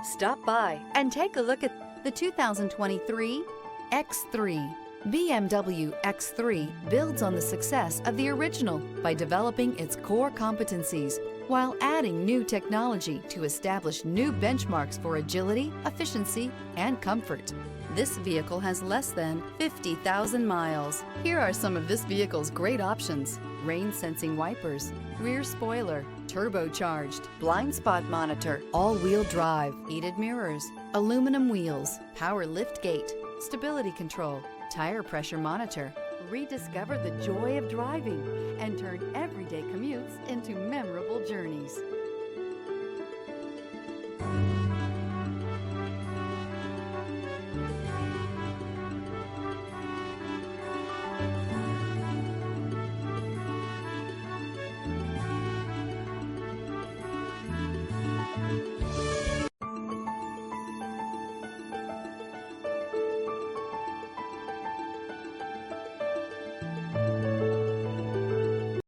Stop by and take a look at the 2023 X3. BMW X3 builds on the success of the original by developing its core competencies while adding new technology to establish new benchmarks for agility, efficiency, and comfort. This vehicle has less than 50,000 miles. Here are some of this vehicle's great options: rain-sensing wipers, rear spoiler, turbocharged, blind spot monitor, all-wheel drive, heated mirrors, aluminum wheels, power liftgate, stability control, tire pressure monitor. Rediscover the joy of driving and turn everyday commutes into memorable journeys.